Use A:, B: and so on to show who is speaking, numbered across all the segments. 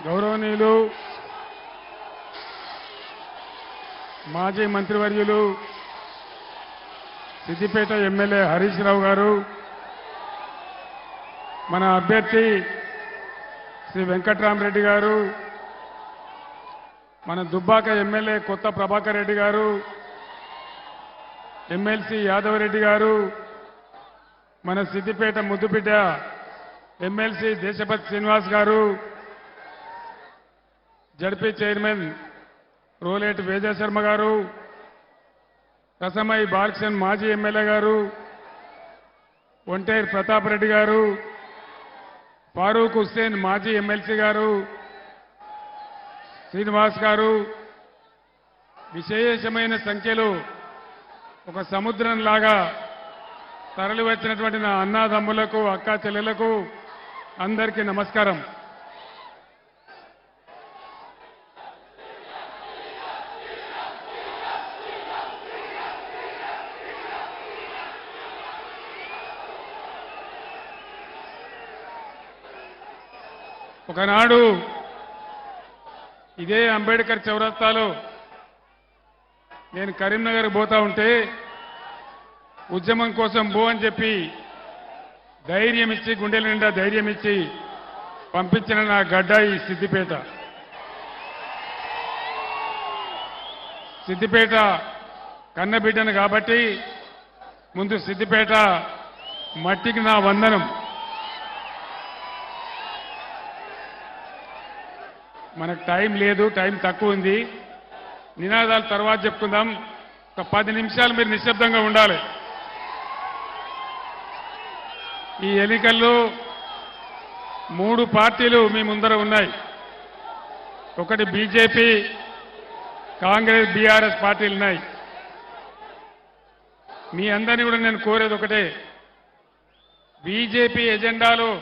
A: గౌరవనీయులు మాజీ మంత్రివర్యులు సిద్దిపేట ఎమ్మెల్యే హరీష్ రావు గారు, మన అభ్యర్థి శ్రీ వెంకట్రామరెడ్డి గారు, మన దుబ్బాక ఎమ్మెల్యే కొత్త ప్రభాకర్ రెడ్డి గారు, ఎమ్మెల్సీ యాదవ్ రెడ్డి గారు, మన సిద్దిపేట ముద్దుబిడ్డ ఎమ్మెల్సీ దేశపతి శ్రీనివాస్ గారు, జడ్పీ చైర్మన్ రోలేటి వేదశర్మ గారు, రసమై బాలకృష్ణ మాజీ ఎమ్మెల్యే గారు, ఒంటేరు ప్రతాప్ రెడ్డి గారు, ఫారూక్ హుస్సేన్ మాజీ ఎమ్మెల్సీ గారు, శ్రీనివాస్ గారు, విశేషమైన సంఖ్యలో ఒక సముద్రంలాగా తరలి వచ్చినటువంటి నా అన్నాదమ్ములకు, అక్కా చెల్లెలకు అందరికీ నమస్కారం. ఒకనాడు ఇదే అంబేద్కర్ చౌరస్తాలో నేను కరీంనగర్ పోతా ఉంటే ఉద్యమం కోసం బో అని చెప్పి ధైర్యం ఇచ్చి, గుండెల నిండా ధైర్యం ఇచ్చి పంపించిన నా గడ్డ ఈ సిద్దిపేట. సిద్దిపేట కన్నబిడ్డను కాబట్టి ముందు సిద్దిపేట మట్టికి నా వందనం. మనకు టైం లేదు, టైం తక్కువ ఉంది. నినాదాలు తర్వాత చెప్పుకుందాం. ఒక 10 నిమిషాలు మీరు నిశ్శబ్దంగా ఉండాలి. ఈ ఎన్నికల్లో 3 పార్టీలు మీ ముందర ఉన్నాయి. ఒకటి బీజేపీ, కాంగ్రెస్, బీఆర్ఎస్ పార్టీలు ఉన్నాయి. మీ అందరినీ కూడా నేను కోరేది ఒకటే, బీజేపీ ఎజెండాలో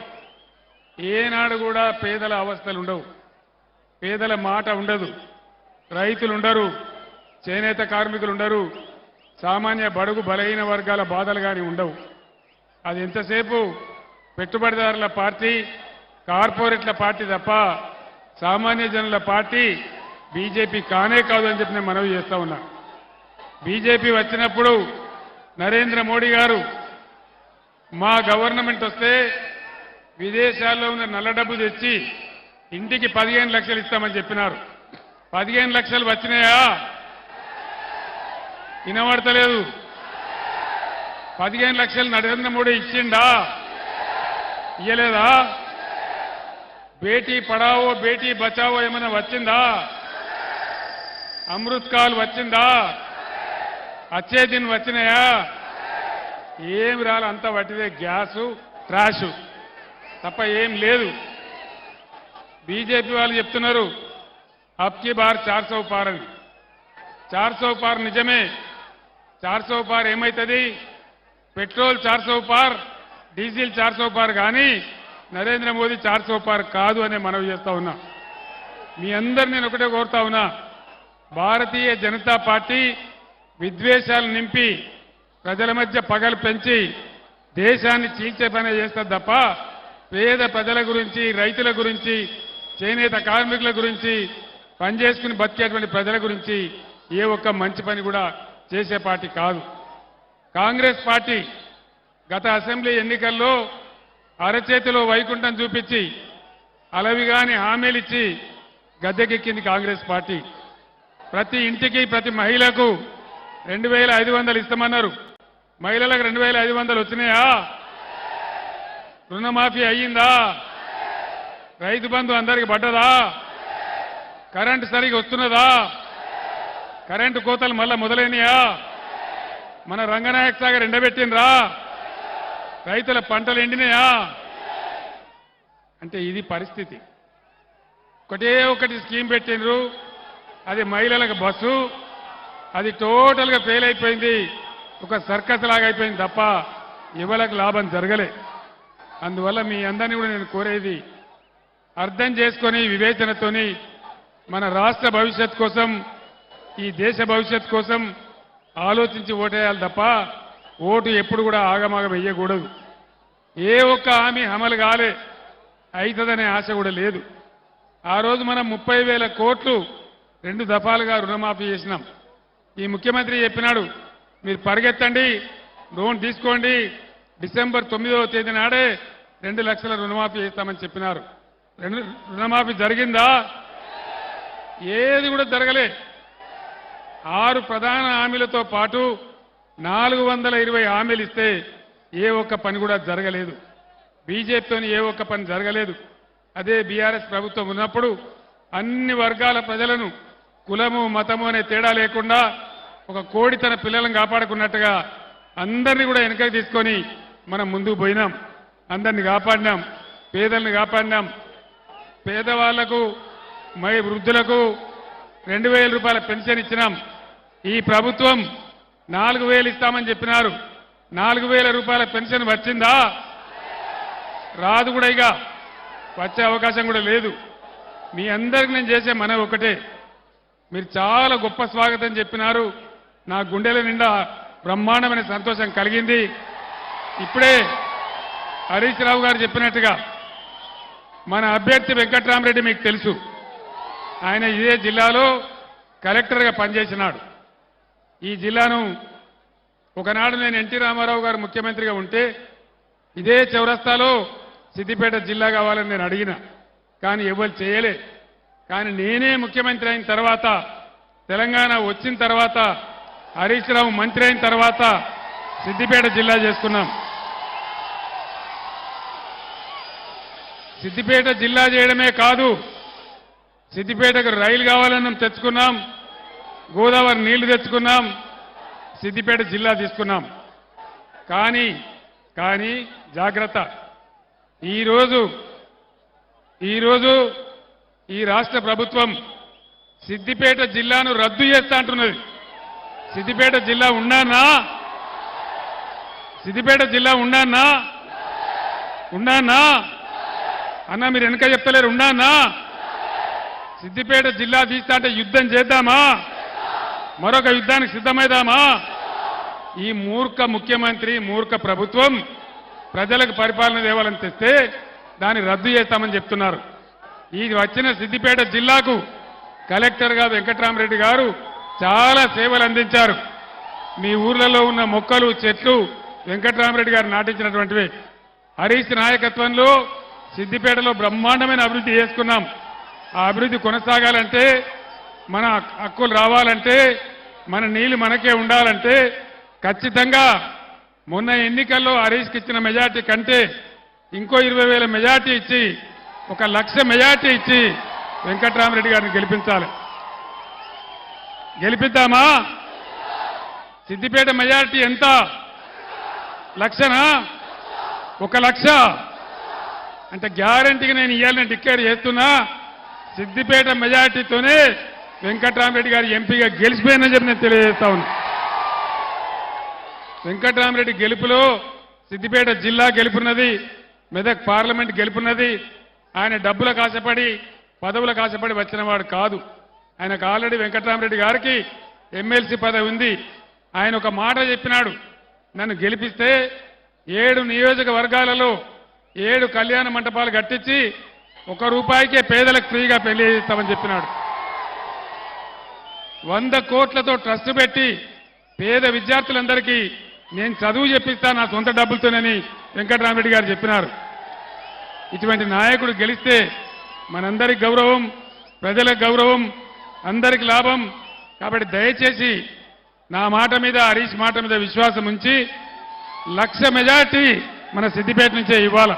A: ఏనాడు కూడా పేదల అవస్థలు ఉండవు, పేదల మాట ఉండదు, రైతులు ఉండరు, చేనేత కార్మికులు ఉండరు, సామాన్య బడుగు బలహీన వర్గాల బాధలు కానీ ఉండవు. అది ఎంతసేపు పెట్టుబడిదారుల పార్టీ, కార్పొరేట్ల పార్టీ తప్ప సామాన్య జనుల పార్టీ బీజేపీ కానే కాదు అని చెప్పి నేను మనవి చేస్తా ఉన్నా. బీజేపీ వచ్చినప్పుడు నరేంద్ర మోడీ గారు మా గవర్నమెంట్ వస్తే విదేశాల్లో ఉన్న నల్ల డబ్బు తెచ్చి ఇంటికి 15 లక్షలు ఇస్తామని చెప్పినారు. 15 లక్షలు వచ్చినాయా? వినబడతలేదు. 15 లక్షలు నరేంద్ర మోడీ ఇచ్చిండా? ఇయ్యలేదా? బేటీ పడావో బేటీ బచావో ఏమైనా వచ్చిందా? అమృత్ కాల్ వచ్చిందా? వచ్చే దిన్ వచ్చినాయా? ఏం రాలి, అంతా వట్టిదే, గ్యాసు ట్రాషు తప్ప ఏం లేదు. బీజేపీ వాళ్ళు చెప్తున్నారు అబ్కి బార్ 400 పార్ అని. 400 పార్ నిజమే. 400 పార్ ఏమైతుంది? పెట్రోల్ 400 పార్, డీజిల్ 400 పార్, కానీ నరేంద్ర మోదీ 400 పార్ కాదు అనే మనవి చేస్తా ఉన్నా. మీ అందరు నేను ఒకటే కోరుతా ఉన్నా, భారతీయ జనతా పార్టీ విద్వేషాలు నింపి ప్రజల మధ్య పగలు పెంచి దేశాన్ని చీల్చే పని చేస్తుంది తప్ప పేద ప్రజల గురించి, రైతుల గురించి, చేనేత కార్మికుల గురించి, పనిచేసుకుని బతికేటువంటి ప్రజల గురించి ఏ ఒక్క మంచి పని కూడా చేసే పార్టీ కాదు. కాంగ్రెస్ పార్టీ గత అసెంబ్లీ ఎన్నికల్లో అరచేతిలో వైకుంఠం చూపించి అలవిగాని హామీలిచ్చి గద్దెకెక్కింది కాంగ్రెస్ పార్టీ. ప్రతి ఇంటికి, ప్రతి మహిళకు 2500 ఇస్తామన్నారు. మహిళలకు 2500 వచ్చినాయా? రుణమాఫీ అయ్యిందా? రైతు బంధు అందరికి పడ్డదా? కరెంటు సరిగా వస్తున్నదా? కరెంటు కోతలు మళ్ళా మొదలైనయా? మన రంగనాయక సాగర్ ఎండబెట్టినరా? రైతుల పంటలు ఎండినాయా? అంటే ఇది పరిస్థితి. ఒకటే ఒకటి స్కీమ్ పెట్టినరు, అది మహిళలకు బస్సు, అది టోటల్గా ఫెయిల్ అయిపోయింది. ఒక సర్కస్ లాగా అయిపోయింది తప్ప ఇవ్వలకు లాభం జరగలే. అందువల్ల మీ అందరినీ కూడా నేను కోరేది, అర్థం చేసుకొని వివేచనతోని మన రాష్ట్ర భవిష్యత్ కోసం, ఈ దేశ భవిష్యత్ కోసం ఆలోచించి ఓటేయాలి తప్ప ఓటు ఎప్పుడు కూడా ఆగమాగం వేయకూడదు. ఏ ఒక్క హామీ అమలు కాలే, అవుతుందనే ఆశ కూడా లేదు. ఆ రోజు మనం 30,000 కోట్లు 2 దఫాలుగా రుణమాఫీ చేసినాం. ఈ ముఖ్యమంత్రి చెప్పినాడు, మీరు పరిగెత్తండి, లోన్ తీసుకోండి, డిసెంబర్ 9వ తేదీ నాడే 2 లక్షల రుణమాఫీ చేస్తామని చెప్పినారు. రుణమాఫీ జరిగిందా? ఏది కూడా జరగలే. 6 ప్రధాన హామీలతో పాటు 420 హామీలు ఇస్తే ఏ ఒక్క పని కూడా జరగలేదు. బీజేపీతోని ఏ ఒక్క పని జరగలేదు. అదే బీఆర్ఎస్ ప్రభుత్వం ఉన్నప్పుడు అన్ని వర్గాల ప్రజలను కులము మతము అనే తేడా లేకుండా ఒక కోడి తన పిల్లలను కాపాడుకున్నట్టుగా అందరినీ కూడా వెనకకి తీసుకొని మనం ముందుకు పోయినాం. అందరిని కాపాడినాం, పేదలను కాపాడినాం. పేదవాళ్లకు వృద్ధులకు 2,000 రూపాయల పెన్షన్ ఇచ్చినాం. ఈ ప్రభుత్వం 4,000 ఇస్తామని చెప్పినారు. 4,000 రూపాయల పెన్షన్ వచ్చిందా? రాదు కూడా, ఇక వచ్చే అవకాశం కూడా లేదు. మీ అందరికి నేను చేసే మనవి ఒకటే, మీరు చాలా గొప్ప స్వాగతం చెప్పినారు. నా గుండెల నిండా బ్రహ్మాండమైన సంతోషం కలిగింది. ఇప్పుడే హరీష్ రావు గారు చెప్పినట్టుగా మన అభ్యర్థి వెంకట్రామరెడ్డి మీకు తెలుసు. ఆయన ఇదే జిల్లాలో కలెక్టర్గా పనిచేసినాడు. ఈ జిల్లాను ఒకనాడు నేను ఎన్టీ రామారావు గారు ముఖ్యమంత్రిగా ఉంటే ఇదే చౌరస్తాలో సిద్దిపేట జిల్లా కావాలని నేను అడిగిన, కానీ ఎవరు చేయలే. కానీ నేనే ముఖ్యమంత్రి అయిన తర్వాత, తెలంగాణ వచ్చిన తర్వాత, హరీష్ రావు మంత్రి అయిన తర్వాత సిద్దిపేట జిల్లా చేసుకున్నాం. సిద్దిపేట జిల్లా చేయడమే కాదు, సిద్దిపేటకు రైలు కావాలని తెచ్చుకున్నాం, గోదావరి నీళ్లు తెచ్చుకున్నాం, సిద్దిపేట జిల్లా తీసుకున్నాం. కానీ జాగ్రత్త, ఈరోజు ఈ రాష్ట్ర ప్రభుత్వం సిద్దిపేట జిల్లాను రద్దు చేస్తా అంటున్నది. సిద్దిపేట జిల్లా ఉన్నానా? సిద్దిపేట జిల్లా ఉన్నానా? అన్నా మీరు వెనక చెప్తలేరు. ఉన్నానా? సిద్దిపేట జిల్లా తీస్తా అంటే యుద్ధం చేద్దామా? మరొక యుద్ధానికి సిద్ధమైదామా? ఈ మూర్ఖ ముఖ్యమంత్రి, మూర్ఖ ప్రభుత్వం ప్రజలకు పరిపాలన దేవాలని తెస్తే దాన్ని రద్దు చేస్తామని చెప్తున్నారు. ఈ వచ్చిన సిద్దిపేట జిల్లాకు కలెక్టర్గా వెంకట్రామరెడ్డి గారు చాలా సేవలు అందించారు. మీ ఊర్లలో ఉన్న మొక్కలు చెట్లు వెంకట్రామరెడ్డి గారు నాటించినటువంటివి. హరీష్ నాయకత్వంలో సిద్దిపేటలో బ్రహ్మాండమైన అభివృద్ధి చేసుకున్నాం. ఆ అభివృద్ధి కొనసాగాలంటే, మన హక్కులు రావాలంటే, మన నీళ్లు మనకే ఉండాలంటే ఖచ్చితంగా మొన్న ఎన్నికల్లో హరీష్కి ఇచ్చిన మెజార్టీ కంటే ఇంకో 20,000 మెజార్టీ ఇచ్చి, 1,00,000 మెజార్టీ ఇచ్చి వెంకట్రామరెడ్డి గారిని గెలిపించాలి. గెలిపిద్దామా? సిద్దిపేట మెజార్టీ ఎంత? 1,00,000నా? 1,00,000 అంటే గ్యారంటీగా నేను ఇవ్వాలని డిక్లేర్ చేస్తున్నా. సిద్దిపేట మెజార్టీతోనే వెంకట్రామరెడ్డి గారు ఎంపీగా గెలిచిపోయిందని చెప్పి నేను తెలియజేస్తా ఉన్నా. వెంకట్రామరెడ్డి గెలుపులో సిద్దిపేట జిల్లా గెలుపున్నది, మెదక్ పార్లమెంట్ గెలుపున్నది. ఆయన డబ్బులకు ఆశపడి, పదవులకు ఆశపడి వచ్చినవాడు కాదు. ఆయనకు ఆల్రెడీ వెంకట్రామరెడ్డి గారికి ఎమ్మెల్సీ పదవి ఉంది. ఆయన ఒక మాట చెప్పినాడు, నన్ను గెలిపిస్తే 7 నియోజకవర్గాలలో 7 కళ్యాణ మంటపాలు కట్టించి ₹1 పేదలకు ఫ్రీగా పెళ్లి చేస్తామని చెప్పినాడు. 100 కోట్లతో ట్రస్ట్ పెట్టి పేద విద్యార్థులందరికీ నేను చదువు చెప్పిస్తా నా సొంత డబ్బులతోనని వెంకట్రామరెడ్డి గారు చెప్పినారు. ఇటువంటి నాయకుడు గెలిస్తే మనందరికి గౌరవం, ప్రజలకు గౌరవం, అందరికి లాభం. కాబట్టి దయచేసి నా మాట మీద, హరీష్ మాట మీద విశ్వాసం ఉంచి 1,00,000 మెజార్టీ మన సిద్దిపేట నుంచే ఇవ్వాలి.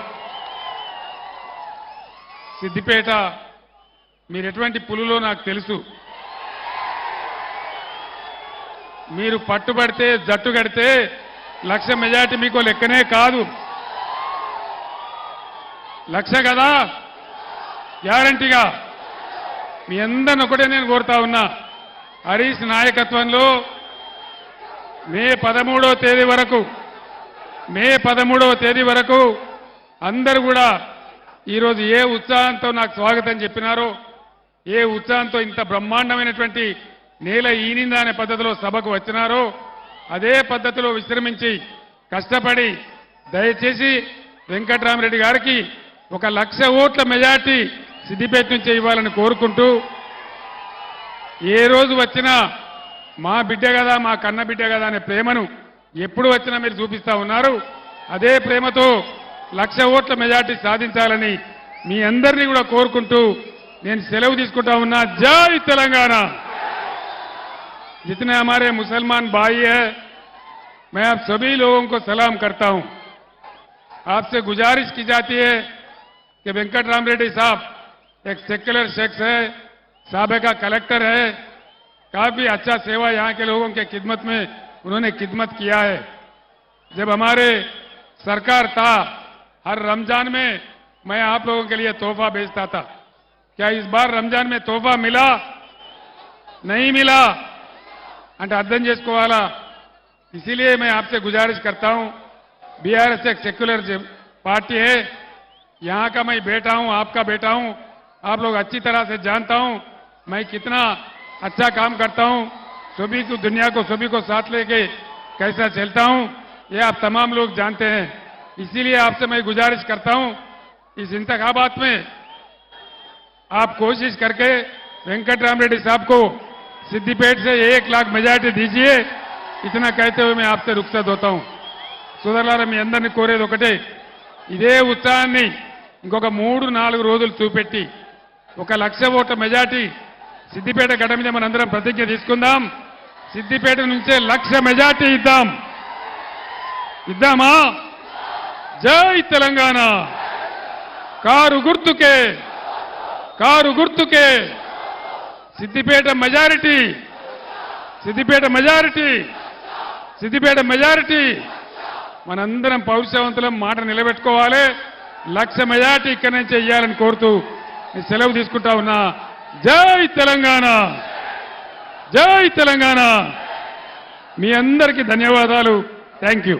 A: సిద్దిపేట మీరు ఎటువంటి పులులో నాకు తెలుసు. మీరు పట్టుబడితే, జట్టు కడితే 1,00,000 మెజార్టీ మీకు లెక్కనే కాదు. 1,00,000 కదా గ్యారంటీగా. మీ అందరిని ఒకటే నేను కోరుతా ఉన్నా, హరీష్ నాయకత్వంలో మే 13వ తేదీ వరకు అందరూ కూడా ఈరోజు ఏ ఉత్సాహంతో నాకు స్వాగతం చెప్పినారో, ఏ ఉత్సాహంతో ఇంత బ్రహ్మాండమైనటువంటి నేల ఈనిందా అనే పద్ధతిలో సభకు వచ్చినారో, అదే పద్ధతిలో విశ్రమించి కష్టపడి దయచేసి వెంకట్రామరెడ్డి గారికి 1,00,000 ఓట్ల మెజార్టీ సిద్దిపేట నుంచే ఇవ్వాలని కోరుకుంటూ ఏ రోజు వచ్చినా మా బిడ్డ కదా మా కన్న బిడ్డ కదా అనే ప్రేమను ఎప్పుడు వచ్చినా మీరు చూపిస్తా ఉన్నారు. అదే ప్రేమతో 1,00,000 ఓట్ల మెజార్టీ సాధించాలని మీ అందరినీ కూడా కోరుకుంటూ నేను సెలవు తీసుకుంటా ఉన్నా. జై తెలంగాణ. जितने हमारे मुसलमान भाई हैं मैं आप सभी लोगों को सलाम करता हूं. आपसे गुजारिश की जाती है कि वेंकट राम रेड्डी साहब एक सेक्युलर शख्स है, साबिका कलेक्टर है, काफी अच्छा सेवा यहां के लोगों के खिदमत में उन्होंने खिदमत किया है. जब हमारे सरकार था हर रमजान में मैं आप लोगों के लिए तोहफा भेजता था. क्या इस बार रमजान में तोहफा मिला? नहीं मिला. అంటే అర్థం చేసుకోవాలా. इसीलिए मैं आपसे गुजारिश करता हूं, बीआरएस एक सेक्युलर पार्टी है, यहां का मैं बेटा हूं, आपका बेटा हूं, आप लोग अच्छी तरह से जानता हूं मैं कितना अच्छा काम करता हूं, सभी को दुनिया को सभी को साथ लेके कैसा चलता हूं ये आप तमाम लोग जानते हैं. इसीलिए आपसे मैं गुजारिश करता हूं इस इंतखाबात में आप कोशिश करके वेंकट राम रेड्डी साहब को सिद्दीपेट से 1 लाख मेजॉरिटी दीजिए. इतना कहते हुए मैं आपसे रुखसत होता हूं. సోదరులారా మీ అందరిని కోరేది ఒకటే, ఇదే ఉత్సాహాన్ని ఇంకొక 3-4 రోజులు చూపెట్టి 1,00,000 ఓట్ల మెజార్టీ సిద్దిపేట గడ్డ మీద మనందరం ప్రతిజ్ఞ తీసుకుందాం. సిద్దిపేట నుంచే 1,00,000 మెజార్టీ ఇద్దామా? జై తెలంగాణ. కారు గుర్తుకే సిద్దిపేట మెజారిటీ, సిద్దిపేట మెజారిటీ. మనందరం పౌరుషవంతులం, మాట నిలబెట్టుకోవాలి. 1,00,000 మెజారిటీ ఇక్కడి నుంచే ఇవ్వాలని కోరుతూ సెలవు తీసుకుంటా ఉన్నా. జై తెలంగాణ. జై తెలంగాణ. మీ అందరికీ ధన్యవాదాలు. Thank you.